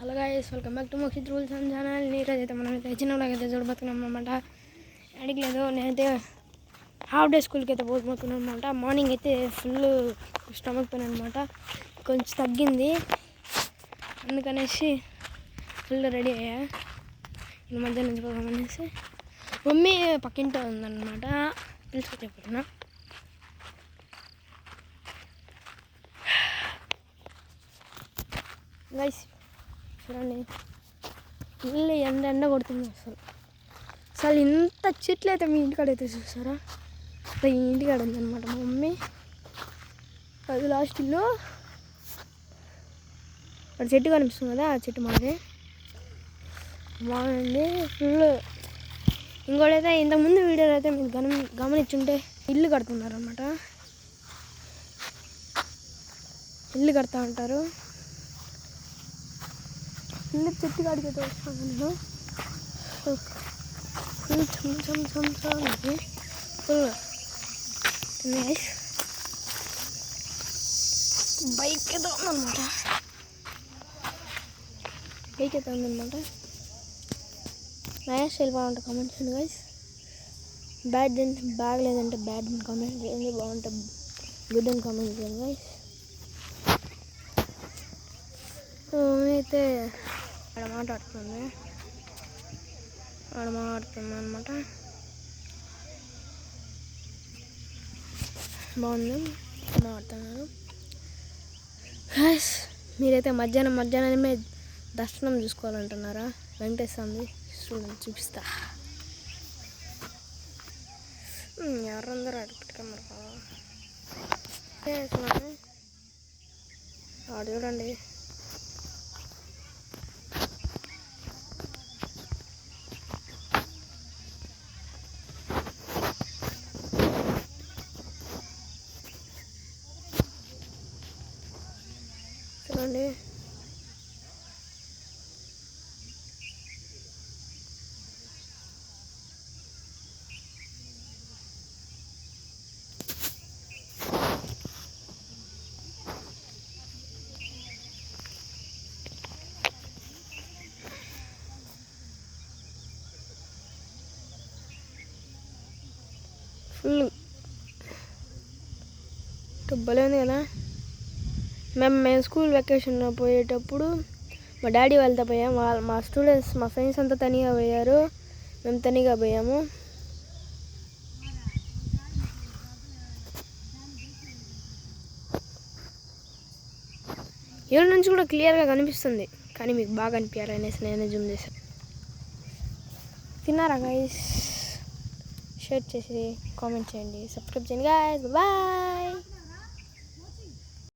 Hello guys, welcome back to Mokshith rules and channel. ఈరోజైతే మనమైతే చిన్నలాగైతే చూడబోతున్నాం అనమాట. అడిగలేదు, నేనైతే హాఫ్ డే స్కూల్కి అయితే పోతున్నాను అనమాట. మార్నింగ్ అయితే ఫుల్ స్టమక్ పెయిన్ అనమాట, కొంచెం తగ్గింది. అందుకనేసి ఫుల్ రెడీ అయ్యా. ఈ మధ్య నుంచి పోదామనేసి. మమ్మీ పక్కింటో ఉందన్నమాట, పిలుచుకొచ్చేపోతున్నా. గైస్ చూడండి, మళ్ళీ ఎండ కొడుతుంది. అసలు ఇంత చెట్లు అయితే మీ ఇంటికాడ అయితే చూసారా? ఈ ఇంటికాడ ఉందన్నమాట మా మమ్మీ. అది లాస్ట్ ఇల్లు. అక్కడ చెట్టు కనిపిస్తుంది కదా, ఆ చెట్టు మాది బాగుంది ఫుల్. ఇంకోటైతే ఇంతకుముందు వీడియోలో అయితే మీరు గమనించుంటే ఇల్లు కడుతున్నారనమాట. ఇల్లు కడతా ఉంటారు. ఇల్లు చెట్టు కాడికి అయితే వస్తాను నేను. బైక్ అయితే ఉందన్నమాట. నైస్ స్టైల్ బాగుంటుంది. కామెంట్ చేయండి గైస్. బ్యాడ్ అంటే బ్యాగ్ లేదంటే బ్యాడ్ అని కామెంట్ చేయండి, బాగుంటే గుడ్ అని కామెంట్ చేయండి గైస్. అయితే ఆడ మాట్లాడుతుంది అనమాట. బాగుంది, మాట్లాడుతున్నారు. మీరైతే మధ్యాహ్నమే దర్శనం చూసుకోవాలంటున్నారా? వెంకటేశ్వర స్వామి చూడండి, చూపిస్తా. ఎవరందరూ అడుగుతున్నారు ఆడ చూడండి. చూడండి ఫుల్ భలే ఉంది కదా. మేము స్కూల్ వెకేషన్ పోయేటప్పుడు మా డాడీ వాళ్ళతో పోయాము. మా స్టూడెంట్స్, మా ఫ్రెండ్స్ అంతా తనిగా పోయారు, మేము తనిగా పోయాము. ఈడ నుంచి కూడా క్లియర్గా కనిపిస్తుంది, కానీ మీకు బాగా అనిపించారు అనేసి నేనే జూమ్ చేశాను. తిన్నారా గైస్? షేర్ చేసి కామెంట్ చేయండి, సబ్స్క్రైబ్ చేయండి గైస్. బాయ్.